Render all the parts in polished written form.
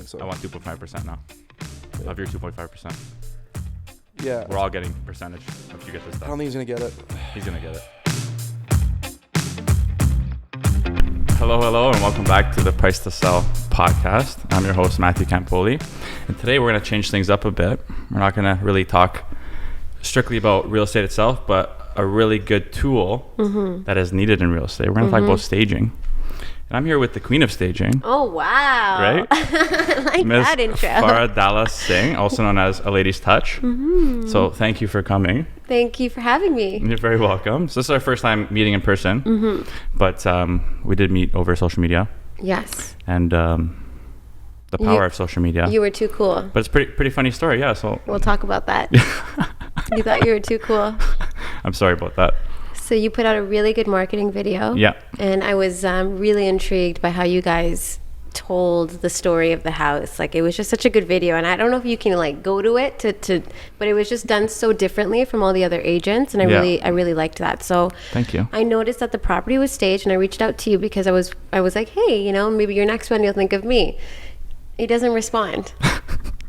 So I want 2.5% now of your 2.5%. Yeah. We're all getting percentage if you get this I stuff. don't think he's going to get it. He's going to get it. Hello, and welcome back to the Price to Sell podcast. I'm your host, Matthew Campoli. And today we're going to change things up a bit. We're not going to really talk strictly about real estate itself, but a really good tool that is needed in real estate. We're going to talk about staging. And I'm here with the queen of staging. Oh, wow. Right? I like Ms. that intro. Farah Dhalla Singh, also known as A Lady's Touch. So thank you for coming. Thank you for having me. You're very welcome. So this is our first time meeting in person, but we did meet over social media. Yes. And the power of social media. You were too cool. But it's pretty funny story, yeah. So We'll talk about that. You thought you were too cool. I'm sorry about that. So you put out a really good marketing video. Yeah. And I was really intrigued by how you guys told the story of the house. Like, it was just such a good video, and I don't know if you can like go to it but it was just done so differently from all the other agents, and I really liked that. So Thank you. I noticed that the property was staged, and I reached out to you because I was like, hey, you know, maybe your next one you'll think of me. He doesn't respond.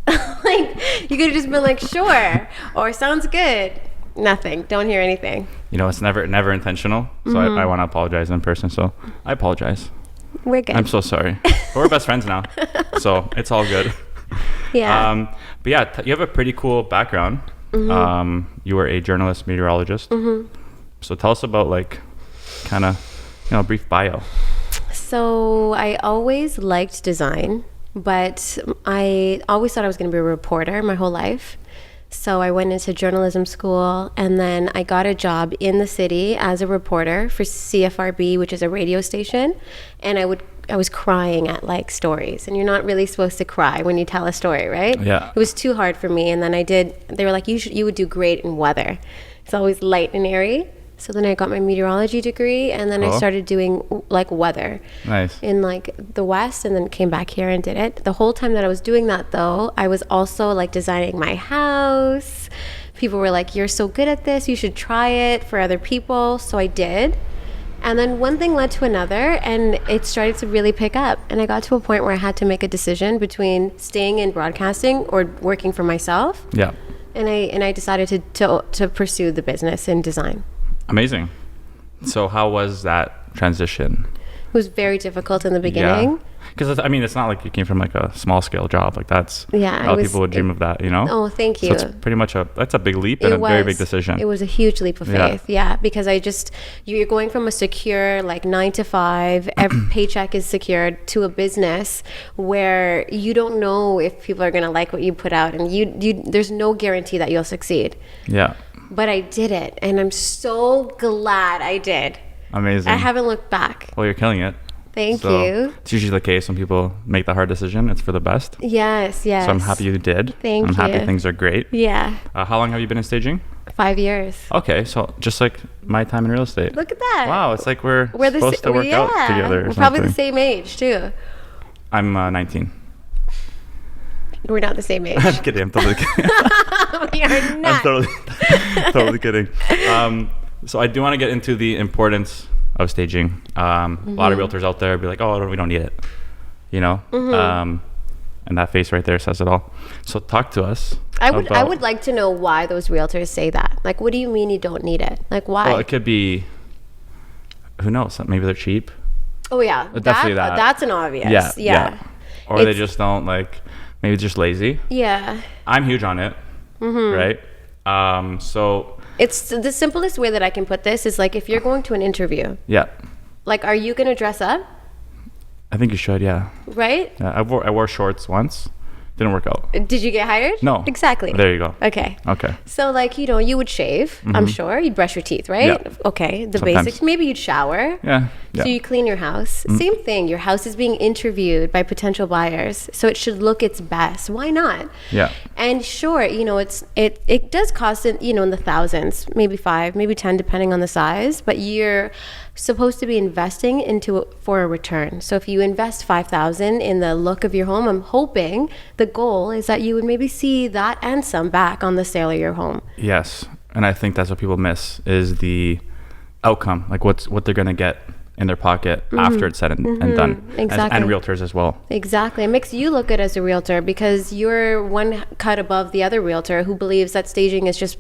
Like, you could have just been like, sure, or sounds good. Nothing. Don't hear anything. You know, it's never intentional. So I want to apologize in person. So I apologize. We're good. I'm so sorry. But we're best friends now. So it's all good. Yeah. But yeah, you have a pretty cool background. You were a journalist, meteorologist. So tell us about like kind of, you know, a brief bio. So I always liked design, but I always thought I was going to be a reporter my whole life. So I went into journalism school, and then I got a job in the city as a reporter for CFRB, which is a radio station. And I was crying at like stories, and you're not really supposed to cry when you tell a story, right? Yeah. It was too hard for me. And then they were like, you would do great in weather. It's always light and airy. So then I got my meteorology degree, and then I started doing like weather. Nice. In like the West, and then came back here and did it. The whole time that I was doing that though, I was also like designing my house. People were like, you're so good at this, you should try it for other people. So I did. And then one thing led to another, and it started to really pick up. And I got to a point where I had to make a decision between staying in broadcasting or working for myself. Yeah. And I decided to pursue the business in design. Amazing. So how was that transition? It was very difficult in the beginning. Because I mean, it's not like you came from like a small scale job. Like that's a lot of people would dream of that, you know? Oh, thank you. So it's pretty much that's a big leap and a very big decision. It was a huge leap of faith. Yeah, because you're going from a secure like 9 to 5, every paycheck is secured, to a business where you don't know if people are going to like what you put out, and you there's no guarantee that you'll succeed. Yeah. But I did it, and I'm so glad I did. Amazing. I haven't looked back. Well, you're killing it. Thank you. It's usually the case when people make the hard decision. It's for the best. Yes. So I'm happy you did. Thank you. I'm happy things are great. Yeah. How long have you been in staging? 5 years. Okay, so just like my time in real estate. Look at that. Wow, it's like we're supposed to work out together. We're probably the same age too. I'm 19. We're not the same age. I'm kidding. I'm totally kidding. We are not. I'm totally kidding. So I do want to get into the importance of staging. A lot of realtors out there be like, oh, we don't need it. You know? And that face right there says it all. So talk to us. I would like to know why those realtors say that. Like, what do you mean you don't need it? Like, why? Well, it could be, who knows? Maybe they're cheap. Oh, yeah. Definitely that. That's an obvious. Yeah. Or they just don't like, maybe just lazy. Yeah. I'm huge on it. Right? So it's the simplest way that I can put this is like, if you're going to an interview. Yeah. Like, are you going to dress up? I think you should, yeah. Right? Yeah, I wore shorts once. Didn't work out. Did you get hired? No. Exactly. There you go. Okay. So like, you know, you would shave, I'm sure. You'd brush your teeth, right? Yeah. Okay. The Sometimes. basics. Maybe you'd shower. Yeah. So you clean your house. Same thing. Your house is being interviewed by potential buyers, so it should look its best. Why not? Yeah. And sure, you know, it does cost, you know, in the thousands, maybe 5, maybe 10, depending on the size. But you're supposed to be investing into it for a return. So if you invest $5,000 in the look of your home, I'm hoping the goal is that you would maybe see that and some back on the sale of your home. Yes. And I think that's what people miss is the outcome, like what they're going to get in their pocket after it's said and done. Exactly. And realtors as well. Exactly. It makes you look good as a realtor because you're one cut above the other realtor who believes that staging is just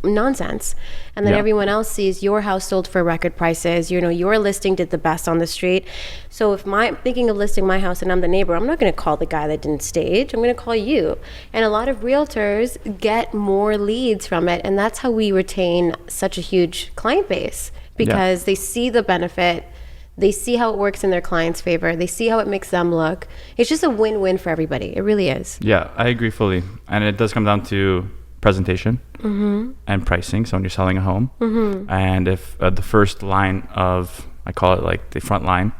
nonsense. And then everyone else sees your house sold for record prices. You know, your listing did the best on the street. So if I'm thinking of listing my house and I'm the neighbor, I'm not going to call the guy that didn't stage. I'm going to call you. And a lot of realtors get more leads from it. And that's how we retain such a huge client base because they see the benefit. They see how it works in their client's favor. They see how it makes them look. It's just a win-win for everybody. It really is. Yeah, I agree fully. And it does come down to presentation and pricing. So when you're selling a home, and if the first line of, I call it like the front line,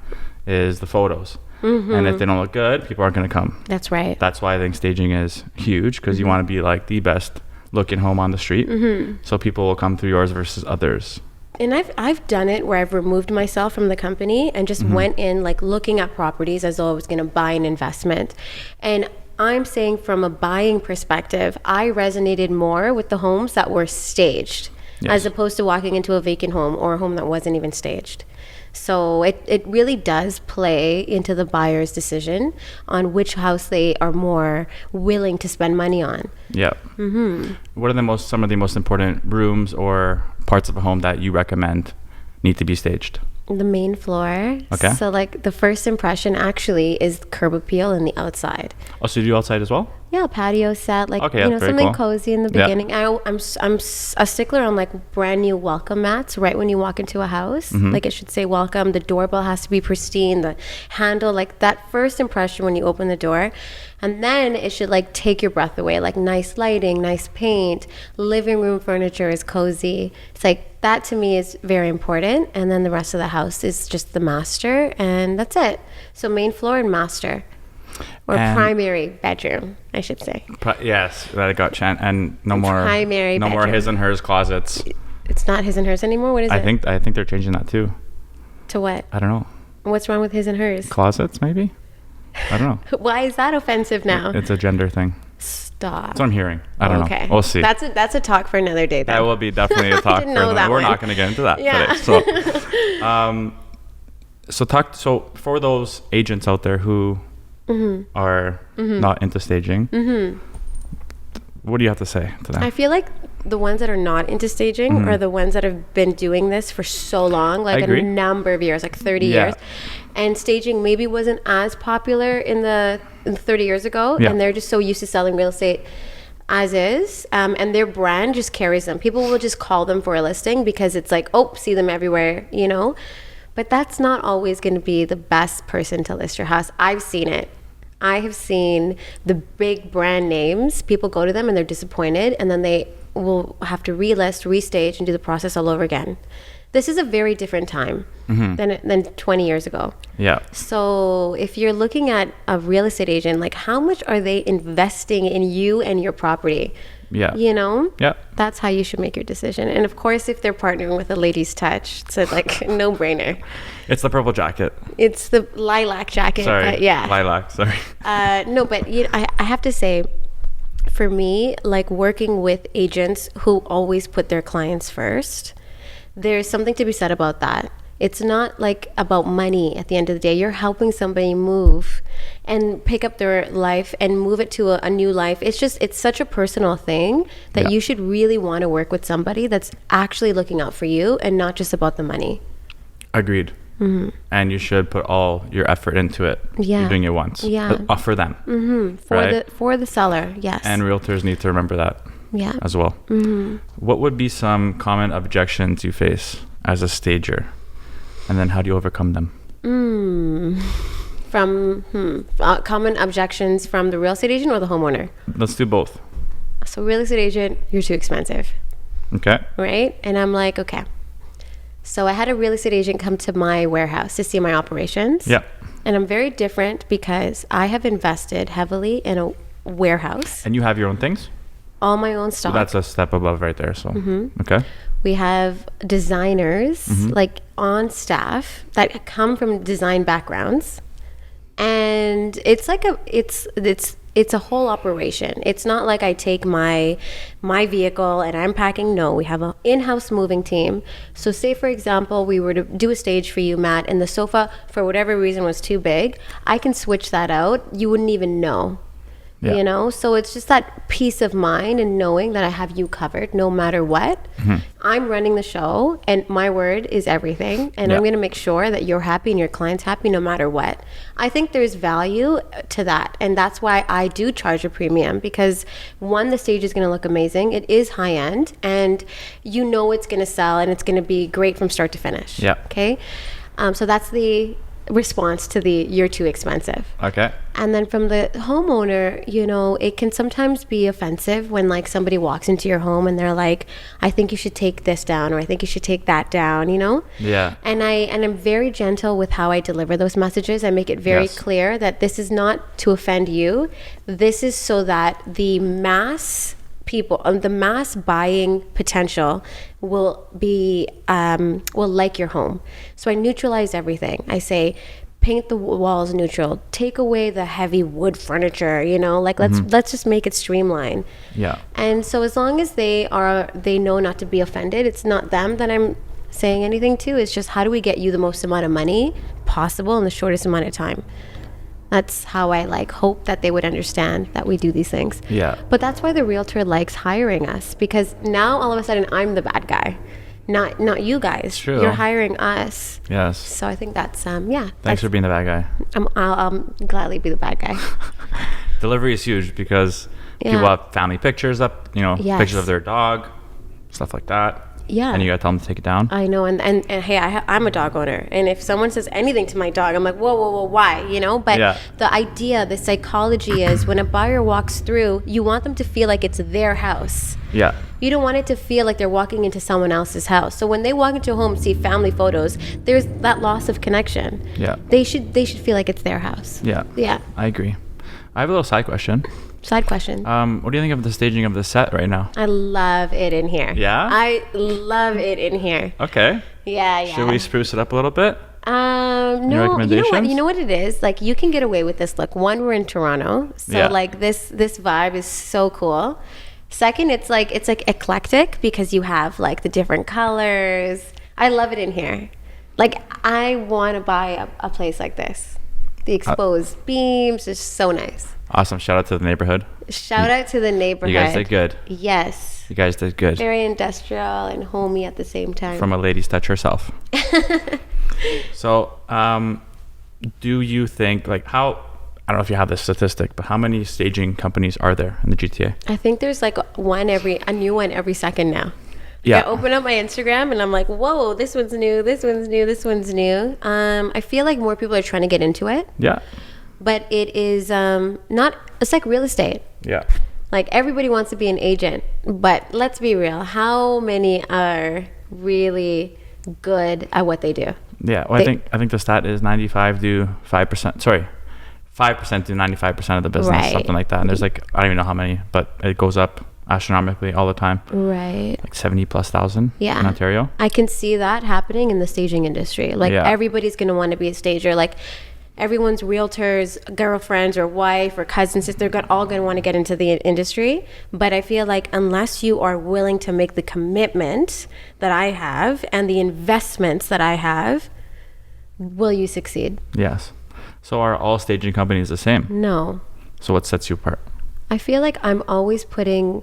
is the photos, and if they don't look good, people aren't going to come. That's right. That's why I think staging is huge, because you want to be like the best looking home on the street, so people will come through yours versus others. And I've done it where I've removed myself from the company and just went in like looking at properties as though I was going to buy an investment. And I'm saying from a buying perspective, I resonated more with the homes that were staged as opposed to walking into a vacant home or a home that wasn't even staged. So it really does play into the buyer's decision on which house they are more willing to spend money on. Yeah. What are some of the most important rooms or parts of a home that you recommend need to be staged? The main floor. Okay. So like the first impression actually is curb appeal in the outside. Oh, so you do outside as well? Yeah, patio set, like, Okay, you know, very something cool. cozy in the beginning. I'm a stickler on like brand new welcome mats right when you walk into a house. Like it should say welcome. The doorbell has to be pristine. The handle, like that first impression when you open the door. And then it should like take your breath away, like nice lighting, nice paint, living room furniture is cozy. It's like that to me is very important. And then the rest of the house is just the master and that's it. So main floor and master. Or primary bedroom, I should say. Yes, that got and no more primary no more bedroom. his and hers closets. It's not his and hers anymore. What is it? I think they're changing that too. To what? I don't know. What's wrong with his and hers? Closets maybe? I don't know. Why is that offensive now? It's a gender thing. Stop. That's what I'm hearing. I don't know. We'll see. That's a talk for another day. Then. That will be definitely a talk. Didn't know that We're one. not going to get into that Yeah. today. So for those agents out there who are not into staging, what do you have to say to them? I feel like the ones that are not into staging are the ones that have been doing this for so long, like a number of years, like 30 years. And staging maybe wasn't as popular in 30 years ago, and they're just so used to selling real estate as is, and their brand just carries them. People will just call them for a listing because it's like, oh, see them everywhere, you know? But that's not always going to be the best person to list your house. I've seen it. I have seen the big brand names. People go to them and they're disappointed, and then they will have to relist, restage, and do the process all over again. This is a very different time than 20 years ago. Yeah. So if you're looking at a real estate agent, like how much are they investing in you and your property? Yeah. You know? Yeah. That's how you should make your decision. And of course, if they're partnering with a Ladies Touch, it's a, like no brainer. It's the purple jacket. It's the lilac jacket. Sorry. Yeah. Lilac. Sorry. No, but I have to say, for me, like working with agents who always put their clients first, there's something to be said about that. It's not like about money at the end of the day. You're helping somebody move and pick up their life and move it to a new life. It's such a personal thing that you should really want to work with somebody that's actually looking out for you and not just about the money. Agreed. And you should put all your effort into it. Yeah. You're doing it once. Yeah. For them. For the seller, yes. And realtors need to remember that as well. What would be some common objections you face as a stager? And then how do you overcome them? Common objections from the real estate agent or the homeowner? Let's do both. So real estate agent, you're too expensive. Okay. Right? And I'm like, okay. So I had a real estate agent come to my warehouse to see my operations. Yeah. And I'm very different because I have invested heavily in a warehouse. And you have your own things? All my own So stuff. that's a step above right there. So, okay. We have designers like on staff that come from design backgrounds. And it's like it's it's a whole operation. It's not like I take my vehicle and I'm packing. No, we have an in-house moving team. So say, for example, we were to do a stage for you, Matt, and the sofa, for whatever reason, was too big. I can switch that out. You wouldn't even know. Yeah. You know, so it's just that peace of mind and knowing that I have you covered no matter what. I'm running the show and my word is everything. And I'm going to make sure that you're happy and your client's happy no matter what. I think there's value to that. And that's why I do charge a premium, because one, the stage is going to look amazing. It is high end and you know it's going to sell and it's going to be great from start to finish. Yeah. Okay. So that's the response to the "you're too expensive." Okay. And then from the homeowner, you know, it can sometimes be offensive when like somebody walks into your home and they're like, I think you should take this down, or I think you should take that down, you know? Yeah. And I'm very gentle with how I deliver those messages. I make it very clear that this is not to offend you. This is so that the mass people, the mass buying potential will be will like your home. So I neutralize everything. I say paint the walls neutral, take away the heavy wood furniture, you know, like let's just make it streamlined. Yeah. And so as long as they know not to be offended, it's not them that I'm saying anything to. It's just, how do we get you the most amount of money possible in the shortest amount of time? That's how I like hope that they would understand that we do these things. Yeah. But that's why the realtor likes hiring us, because now all of a sudden I'm the bad guy, not you guys. True. You're hiring us. Yes. So I think that's Thanks for being the bad guy. I'll gladly be the bad guy. Delivery is huge because people have family pictures up, you know, pictures of their dog, stuff like that. Yeah. And you gotta tell them to take it down. I know, and hey, I'm a dog owner, and if someone says anything to my dog, I'm like, whoa, why? You know. But the idea, the psychology is, when a buyer walks through, you want them to feel like it's their house. Yeah. You don't want it to feel like they're walking into someone else's house. So when they walk into a home and see family photos, there's that loss of connection. Yeah. They should feel like it's their house. Yeah. Yeah. I agree. I have a little side question. Side question. What do you think of the staging of the set right now? I love it in here. Yeah? I love it in here. Okay. Yeah. Should we spruce it up a little bit? No, recommendations? you know what it is? Like, you can get away with this look. One, we're in Toronto. So like this vibe is so cool. Second, it's like eclectic because you have like the different colors. I love it in here. Like, I want to buy a place like this. The exposed beams is so nice. Awesome. Shout out to the neighborhood. Shout out to the neighborhood. You guys did good. Yes. You guys did good. Very industrial and homey at the same time. From a lady's touch herself. So, do you think, like, I don't know if you have this statistic, but how many staging companies are there in the GTA? I think there's like a new one every second now. Yeah. I open up my Instagram and I'm like, whoa, this one's new, this one's new, this one's new. I feel like more people are trying to get into it. Yeah. But it is it's like real estate. Yeah. Like, everybody wants to be an agent, but let's be real. How many are really good at what they do? Yeah. Well, I think the stat is 5% to 95% of the business, Right. something like that. And there's like, I don't even know how many, but it goes up astronomically all the time. Right. Like 70,000+ in Ontario. I can see that happening in the staging industry. Like, everybody's going to want to be a stager. Like, everyone's realtor's girlfriends or wife or cousin, sister, they're all going to want to get into the industry. But I feel like unless you are willing to make the commitment that I have and the investments that I have, will you succeed? Yes. So are all staging companies the same? No. So what sets you apart? I feel like I'm always putting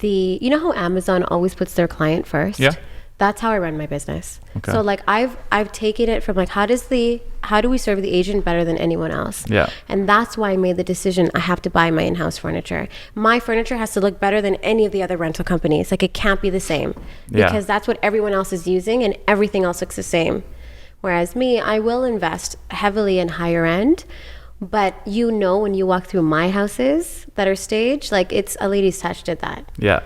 you know how Amazon always puts their client first? Yeah. That's how I run my business. Okay. So like I've taken it from like, how do we serve the agent better than anyone else? Yeah. And that's why I made the decision, I have to buy my in-house furniture. My furniture has to look better than any of the other rental companies. Like, it can't be the same because that's what everyone else is using and everything else looks the same. Whereas me, I will invest heavily in higher end, but you know, when you walk through my houses that are staged, like, it's a lady's touch did that. Yeah.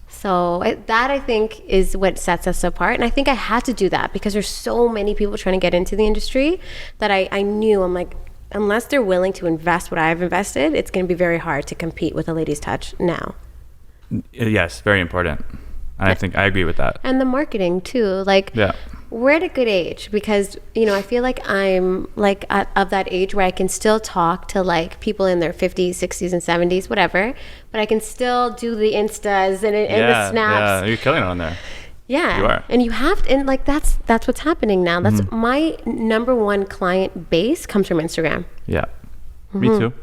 So that, I think, is what sets us apart. And I think I had to do that because there's so many people trying to get into the industry that I knew, I'm like, unless they're willing to invest what I've invested, it's going to be very hard to compete with a lady's touch now. Yes, very important. And I think I agree with that. And the marketing too. Like, We're at a good age because, I feel like I'm like of that age where I can still talk to like people in their 50s, 60s, and 70s, whatever. But I can still do the Instas and the snaps. Yeah, you're killing it on there. Yeah. You are. And you have to, and like that's what's happening now. That's my number one client base comes from Instagram. Yeah. Me too.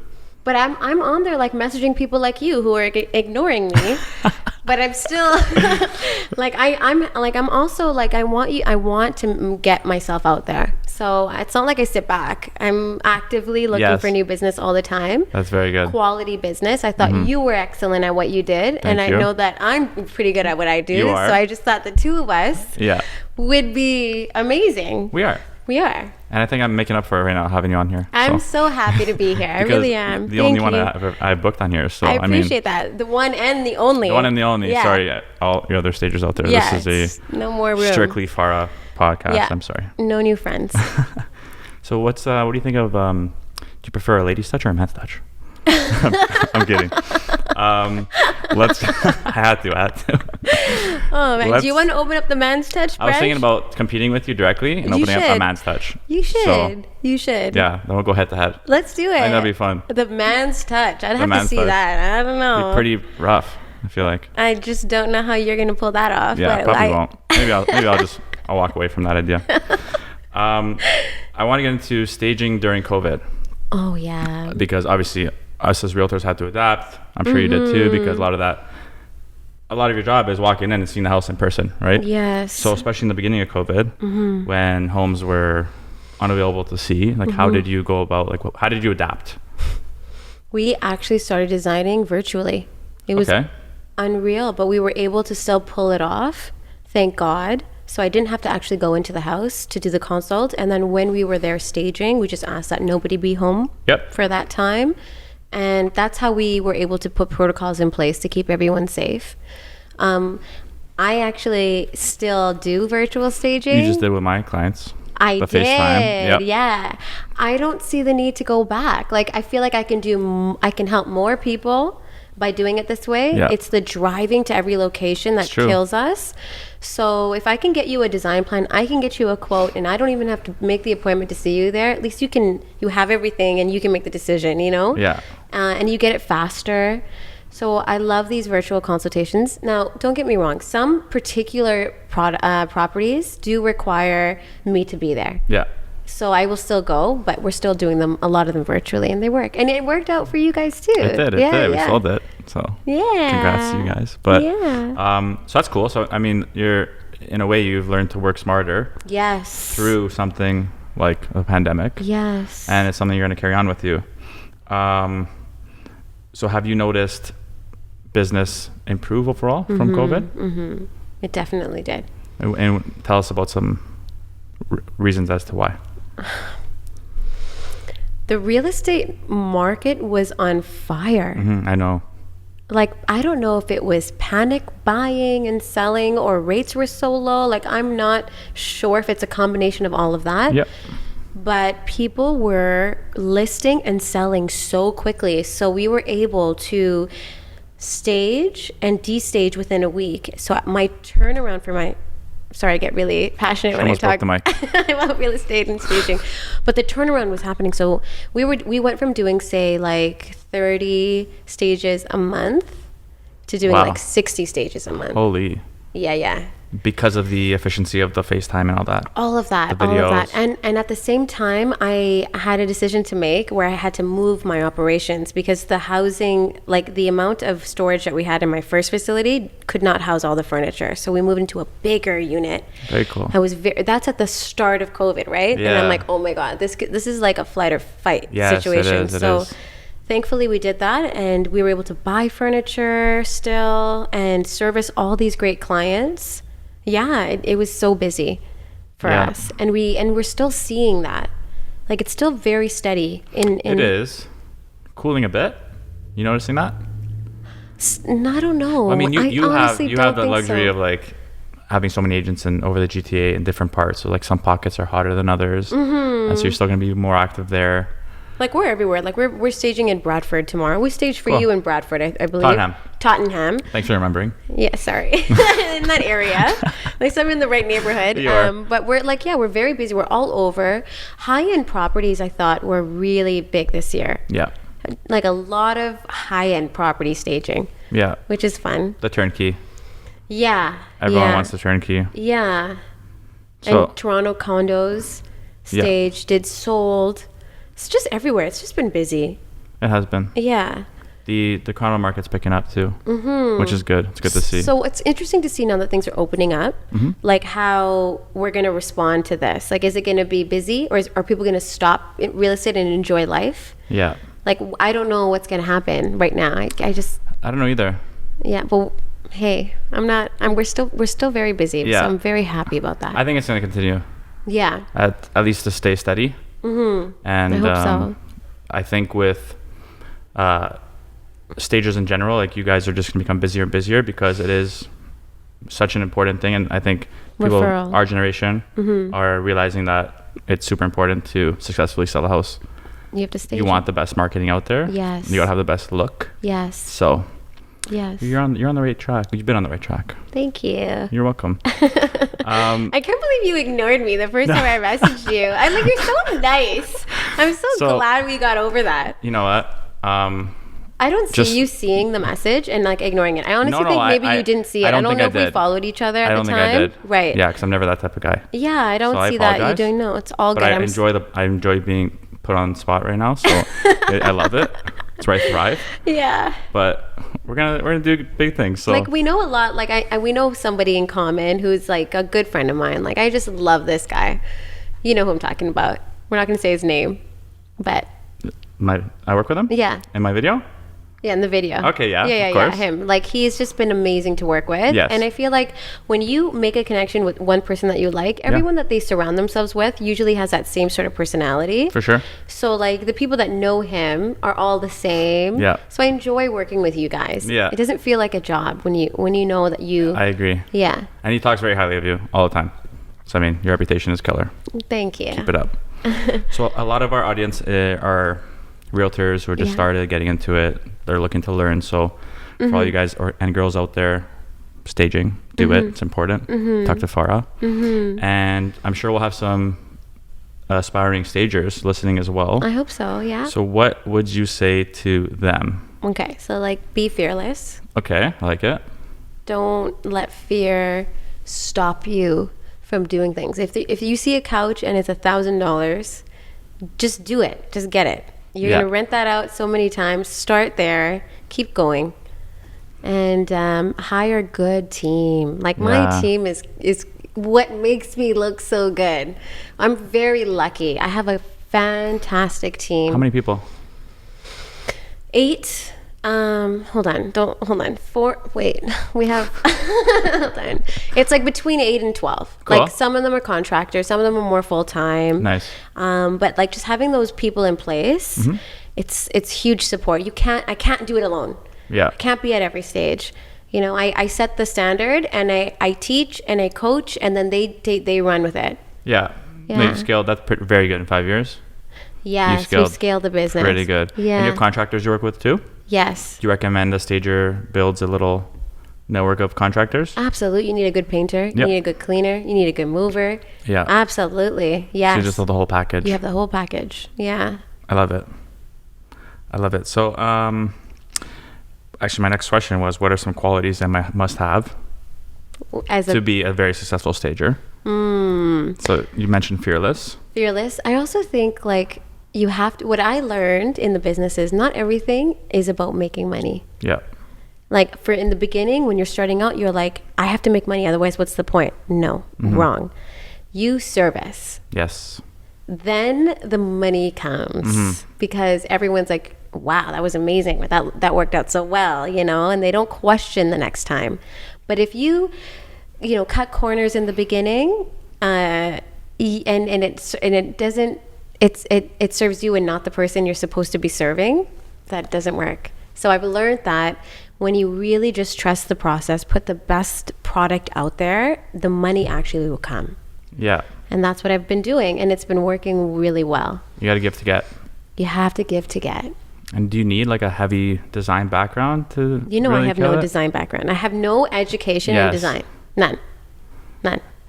But I'm on there like messaging people like you who are ignoring me. But I'm still like I'm also like I want to get myself out there. So it's not like I sit back. I'm actively looking for new business all the time. That's very good. Quality business. I thought you were excellent at what you did. Thank I you. know that I'm pretty good at what I do. You are. So I just thought the two of us would be amazing. We are. And I think I'm making up for it right now having you on here. I'm so happy to be here. I really am. The only one I've booked on here. So I appreciate that. The one and the only. The one and the only. Yeah. Sorry, all your other stagers out there. Yeah, this is a no more room. Strictly Farah podcast. Yeah. I'm sorry. No new friends. So what do you think of, do you prefer a lady's touch or a man's touch? I'm kidding. I had to. Oh man, do you want to open up the man's touch, I was thinking about competing with you directly and opening up a man's touch. You should. So, you should. Yeah, then we'll go head to head. Let's do it. I think that'd be fun. The man's touch. I'd have to see that. I don't know. It'd be pretty rough, I feel like. I just don't know how you're gonna pull that off. Yeah, probably won't. Maybe I'll walk away from that idea. I want to get into staging during COVID. Oh yeah. Because obviously us as realtors had to adapt. I'm sure you did too, because a lot of your job is walking in and seeing the house in person, right? Yes. So especially in the beginning of COVID, when homes were unavailable to see, like how did you go about, like how did you adapt? We actually started designing virtually. It was unreal, but we were able to still pull it off, thank God. So I didn't have to actually go into the house to do the consult. And then when we were there staging, we just asked that nobody be home for that time. And that's how we were able to put protocols in place to keep everyone safe. I actually still do virtual staging. You just did with my clients. I the did. FaceTime. Yeah. I don't see the need to go back. Like, I feel like I can help more people by doing it this way. It's the driving to every location that kills us. So if I can get you a design plan, I can get you a quote, and I don't even have to make the appointment to see you there. At least you have everything and you can make the decision, Yeah. And you get it faster. So I love these virtual consultations. Now, don't get me wrong. Some particular properties do require me to be there. Yeah. So I will still go, but we're still doing a lot of them virtually, and they work. And it worked out for you guys too. It did. We sold it. So congrats to you guys. But so that's cool. So I mean, in a way you've learned to work smarter. Yes. Through something like a pandemic. Yes. And it's something you're going to carry on with you. So have you noticed business improve overall from COVID? Mm-hmm. It definitely did. And tell us about some reasons as to why. The real estate market was on fire. I know. Like, I don't know if it was panic buying and selling or rates were so low. Like, I'm not sure if it's a combination of all of that. Yep. But people were listing and selling so quickly. So we were able to stage and destage within a week. So my turnaround for sorry, I get really passionate when I talk about real estate and staging. But the turnaround was happening. So we went from doing, say, like 30 stages a month to doing like 60 stages a month. Holy. Yeah. Because of the efficiency of the FaceTime and all that. All of that. And at the same time, I had a decision to make where I had to move my operations because the housing, like the amount of storage that we had in my first facility could not house all the furniture. So we moved into a bigger unit. Very cool. That's at the start of COVID, right? Yeah. And I'm like, oh my God, this is like a flight or fight situation. It is. Thankfully, we did that, and we were able to buy furniture still and service all these great clients. Yeah, it was so busy for us, and we're still seeing that. Like, it's still very steady. It is cooling a bit. You noticing that? I don't know. I mean, you have the luxury of like having so many agents over the GTA in different parts. So like some pockets are hotter than others, and so you're still going to be more active there. Like, we're everywhere. Like, we're staging in Bradford tomorrow. We staged for you in Bradford, I believe. Tottenham. Thanks for remembering. Yeah, sorry. In that area. At least I'm in the right neighborhood. You are. But we're like, we're very busy. We're all over. High-end properties, I thought, were really big this year. Yeah. Like a lot of high-end property staging. Yeah. Which is fun. The turnkey. Yeah. Everyone wants the turnkey. Yeah. So, and Toronto condos staged, sold. It's just everywhere. It's just been busy. It has been. Yeah. The condo market's picking up too, which is good. It's good to see. So it's interesting to see now that things are opening up, like how we're going to respond to this. Like, is it going to be busy, or are people going to stop real estate and enjoy life? Yeah. Like, I don't know what's going to happen right now. I don't know either. Yeah, but hey, we're still very busy. Yeah. So I'm very happy about that. I think it's going to continue. Yeah. At least to stay steady. And I hope so. I think with stages in general, like you guys are just going to become busier and busier because it is such an important thing. And I think people, our generation, are realizing that it's super important to successfully sell a house. You have to stage. You want the best marketing out there. Yes. You got to have the best look. Yes. So. Yes. You're on the right track. You've been on the right track. Thank you. You're welcome. I can't believe you ignored me the first time I messaged you. I'm like, you're so nice. I'm so glad we got over that. You know what? I don't see you seeing the message and like ignoring it. I honestly think maybe you didn't see it. I don't know if we followed each other at the time. I don't think I did. Right. Yeah, because I'm never that type of guy. Yeah, I don't see that you doing. No, it's all good. I enjoy being put on the spot right now, so I love it. It's where I thrive. Yeah. But we're gonna do big things. So like we know a lot. Like we know somebody in common who's like a good friend of mine. Like I just love this guy. You know who I'm talking about. We're not gonna say his name, but I work with him. Yeah. In my video. Yeah, in the video. Okay, yeah. Yeah, him. Like he's just been amazing to work with. Yes. And I feel like when you make a connection with one person that you like, everyone that they surround themselves with usually has that same sort of personality. For sure. So like the people that know him are all the same. Yeah. So I enjoy working with you guys. Yeah. It doesn't feel like a job when you know that you. I agree. Yeah. And he talks very highly of you all the time. So I mean, your reputation is killer. Thank you. Keep it up. So a lot of our audience are realtors who are just started getting into it. They're looking to learn. So for all you guys and girls out there, staging, do it. It's important. Talk to Farah. And I'm sure we'll have some aspiring stagers listening as well. I hope so, yeah. So what would you say to them? Okay, so like be fearless. Okay, I like it. Don't let fear stop you from doing things. If you see a couch and it's $1,000, just do it. Just get it. You're going to rent that out so many times. Start there. Keep going. And hire a good team. Like my team is what makes me look so good. I'm very lucky. I have a fantastic team. How many people? 8. Hold on. 4. Wait, we have. Hold on. It's like between 8 and 12. Cool. Like some of them are contractors, some of them are more full time. Nice. But like just having those people in place, it's huge support. I can't do it alone. Yeah. I can't be at every stage. You know, I set the standard and I teach and I coach and then they run with it. Yeah. You've scaled. That's very good in 5 years. Yes, we've scaled the business. Pretty good. Yeah. And you have contractors you work with too? Yes. Do you recommend a stager builds a little network of contractors? Absolutely. You need a good painter. You need a good cleaner. You need a good mover. Yeah. Absolutely. Yes. So you just have the whole package. You have the whole package. Yeah. I love it. So, actually, my next question was, what are some qualities I must have to be a very successful stager? So you mentioned fearless. Fearless. I also think like you have to, what I learned in the business is not everything is about making money. Yeah. Like for in the beginning, when you're starting out, you're like, I have to make money. Otherwise, what's the point? No, wrong. You service. Yes. Then the money comes because everyone's like, wow, that was amazing. That worked out so well, you know, and they don't question the next time. But if you cut corners in the beginning, and it serves you and not the person you're supposed to be serving, that doesn't work. So I've learned that when you really just trust the process, put the best product out there, the money actually will come. Yeah. And that's what I've been doing, and it's been working really well. You got to give to get. You have to give to get. And do you need like a heavy design background to You know, really I have kill no it? design background. I have no education in Yes. design. None.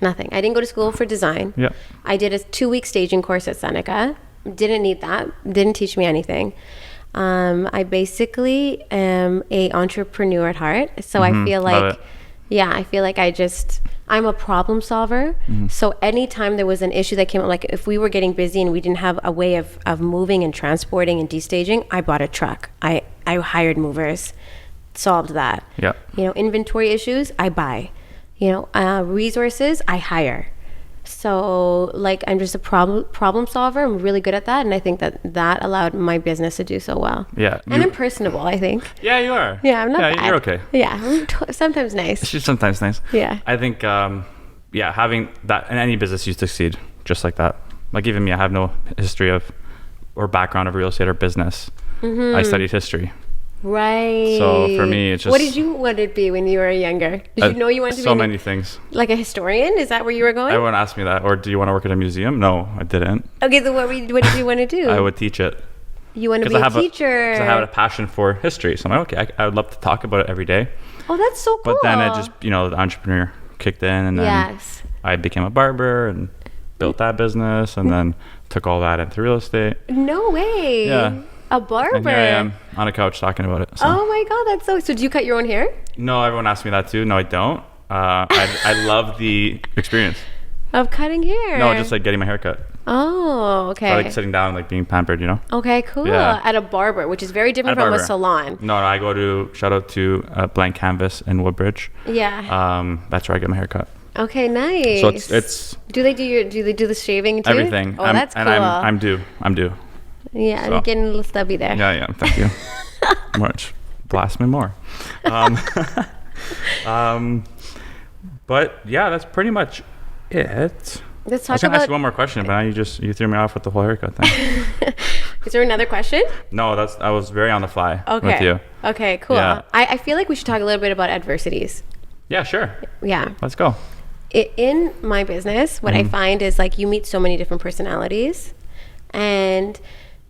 Nothing. I didn't go to school for design. Yeah. I did a 2-week staging course at Seneca. Didn't need that. Didn't teach me anything. I basically am a entrepreneur at heart. So I feel Love like, it. yeah, I feel like I'm a problem solver. So anytime there was an issue that came up, like if we were getting busy and we didn't have a way of moving and transporting and destaging, I bought a truck. I hired movers, solved that. Yeah. You know, inventory issues, I buy. You know, resources, I hire. So like I'm just a problem solver. I'm really good at that, and I think that allowed my business to do so well. Yeah. And I'm personable, I think. Yeah, you are. Yeah, I'm not bad. You're okay. Yeah, I'm sometimes nice. She's sometimes nice. Yeah. I think, having that in any business, you succeed just like that. Like even me, I have no history of or background of real estate or business. I studied history. Right. So for me, it's just. What did you want to be when you were younger? Did you know you wanted to be so many things. like a historian? Is that where you were going? Everyone asked me that. Or do you want to work at a museum? No, I didn't. Okay, so what did you want to do? I would teach it. You want to be a teacher? Because I have a passion for history. So I'm like, okay, I would love to talk about it every day. Oh, that's so cool. But then it just, the entrepreneur kicked in, and then Yes. I became a barber and built that business, and then took all that into real estate. No way. Yeah. A barber. And here I am on a couch talking about it. So. Oh my god, that's so do you cut your own hair? No, everyone asks me that too. No, I don't. I love the experience. Of cutting hair? No, just like getting my hair cut. Oh, okay. I like sitting down and like being pampered, Okay, cool. Yeah. At a barber, which is very different At a from a barber. salon. No, I go to, shout out to Blank Canvas in Woodbridge. Yeah. That's where I get my hair cut. Okay, nice. So it's do they do the shaving too? everything. Oh, that's cool. I'm due. Yeah, so. you're getting a little stubby there. Yeah, thank you. Much. Blast me more. But yeah, that's pretty much it. Let's I was talk gonna ask about. you one more question, but now you threw me off with the whole haircut thing. Is there another question? No, I was very on the fly with you. Okay, cool. Yeah. I feel like we should talk a little bit about adversities. Yeah, sure. Yeah. Let's go. In my business, what I find is like you meet so many different personalities, and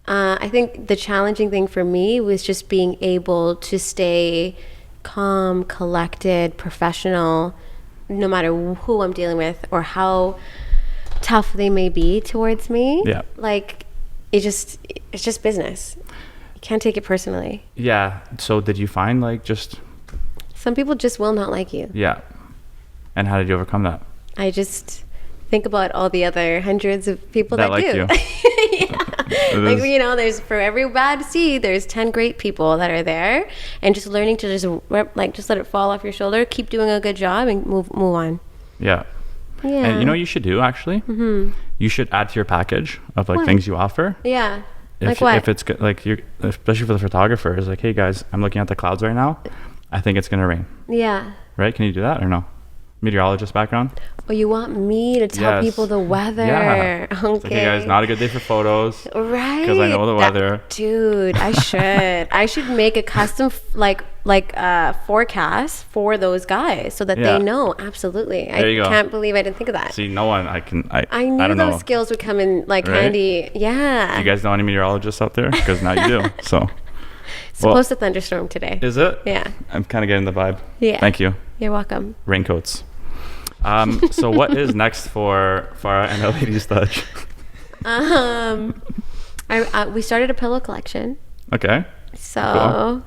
I think the challenging thing for me was just being able to stay calm, collected, professional, no matter who I'm dealing with or how tough they may be towards me. Yeah. Like it's just business. You can't take it personally. Yeah. So did you find like just Some people just will not like you. yeah? And how did you overcome that? I just think about all the other hundreds of people that like do. you. Yeah. It Like, is- there's for every bad seed, there's 10 great people that are there, and just learning to just let it fall off your shoulder, keep doing a good job, and move on. Yeah. Yeah. And you know what you should do actually? Mm-hmm. You should add to your package of like What? things you offer. Yeah. If, Like what? If it's good, like you, especially for the photographer, is like, hey guys, I'm looking at the clouds right now. I think it's gonna rain. Yeah. Right? Can you do that or no? Meteorologist background. Oh, you want me to tell Yes. people the weather? Yeah. Okay. It's like, hey guys, not a good day for photos. Right. Because I know the weather. Dude, I should. I should make a custom forecast for those guys so that Yeah. they know. Absolutely. There you go. Can't believe I didn't think of that. See, no one. I knew don't those know. skills would come in like Right? handy. Yeah. You guys know any meteorologists out there? Because now you do. So. Supposed to thunderstorm today. Is it? Yeah. I'm kind of getting the vibe. Yeah. Thank you. You're welcome. Raincoats. So what is next for Farah and the Ladies Touch? We started a pillow collection. Okay. So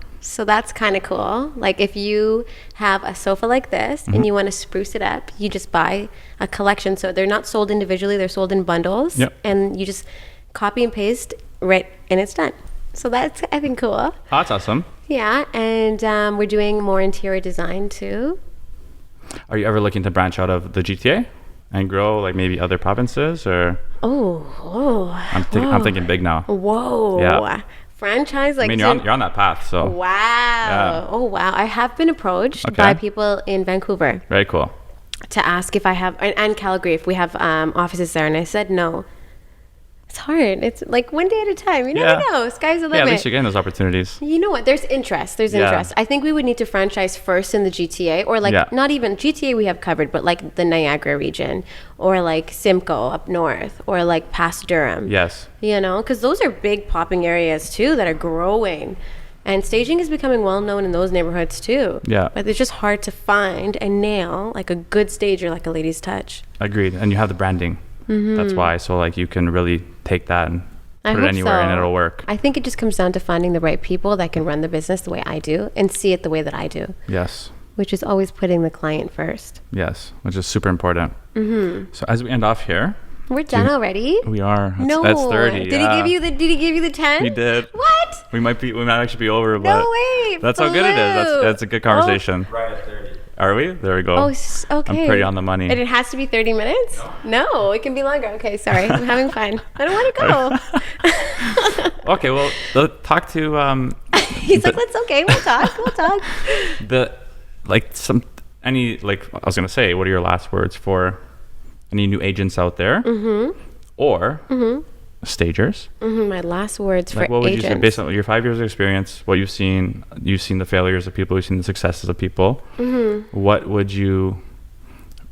that's kind of cool. Like if you have a sofa like this Mm-hmm. and you want to spruce it up, you just buy a collection. So they're not sold individually, they're sold in bundles. Yep. And you just copy and paste right and it's done. So that's, I think, cool. Oh, that's awesome. Yeah. And we're doing more interior design too. Are you ever looking to branch out of the GTA and grow like maybe other provinces or? I'm thinking big now. Whoa. Yeah. Franchise like I mean, you're on that path, so. Wow. Yeah. Oh, wow. I have been approached Okay. by people in Vancouver Very cool. to ask if I have, and Calgary, if we have offices there. And I said no. It's hard. It's like one day at a time. You never know. Sky's the limit. Yeah, at least you're getting those opportunities. You know what? There's interest. There's interest. I think we would need to franchise first in the GTA, or like not even GTA we have covered, but like the Niagara region, or like Simcoe up north, or like past Durham. Yes. You know, because those are big popping areas too that are growing. And staging is becoming well known in those neighborhoods too. Yeah. But it's just hard to find and nail like a good stager like a Lady's Touch. Agreed. And you have the branding. That's why. So like you can really take that and put it anywhere and it'll work. I think it just comes down to finding the right people that can run the business the way I do and see it the way that I do. Yes. Which is always putting the client first. Yes, which is super important. So as we end off here, we're done already. We are. No, that's 30. Did he give you the 10? He did. What? We might actually be over, but no way. That's how good it is. That's a good conversation. Right at 30. Are we? There we go. Oh, okay. I'm pretty on the money. And it has to be 30 minutes? No, it can be longer. Okay, sorry. I'm having fun. I don't want to go. Okay, well, talk to... He's like, that's okay. We'll talk. I was going to say, what are your last words for any new agents out there? Or stagers? My last words for what would agents. you say, based on your 5 years of experience, what you've seen the failures of people, you've seen the successes of people. What would you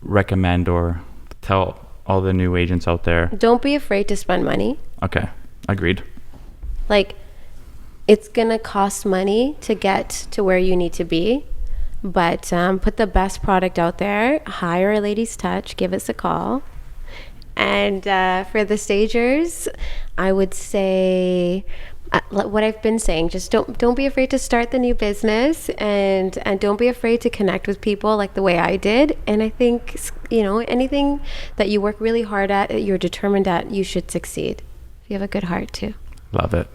recommend or tell all the new agents out there? Don't be afraid to spend money. Okay, agreed. Like, it's going to cost money to get to where you need to be. But put the best product out there. Hire a Lady's Touch. Give us a call. And for the stagers, I would say what I've been saying. Just don't be afraid to start the new business, and don't be afraid to connect with people like the way I did. And I think, anything that you work really hard at, that you're determined at, you should succeed. You have a good heart too. Love it.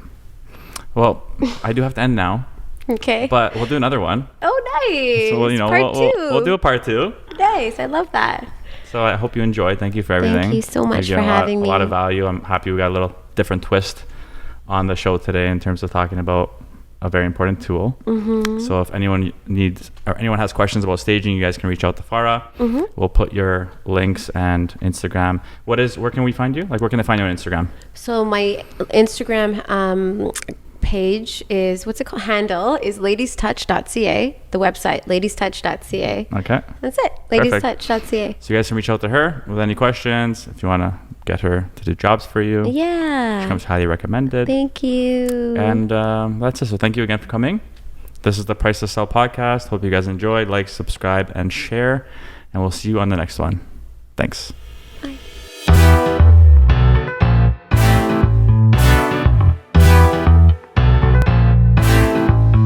Well, I do have to end now. Okay. But we'll do another one. Oh, nice. So we'll do a part 2. Nice. I love that. So I hope you enjoyed. Thank you for everything. Thank you so much for having me. A lot of value. I'm happy we got a little different twist on the show today in terms of talking about a very important tool. So if anyone has questions about staging, you guys can reach out to Farah. We'll put your links and Instagram. Where can we find you? Like, where can they find you on Instagram? So my Instagram page is, handle is ladiestouch.ca. The website, ladiestouch.ca. Okay. That's it. Ladiestouch.ca. So you guys can reach out to her with any questions if you want to get her to do jobs for you. Yeah. She comes highly recommended. Thank you. And that's it. So thank you again for coming. This is the Price to Sell podcast. Hope you guys enjoyed. Like, subscribe, and share. And we'll see you on the next one. Thanks.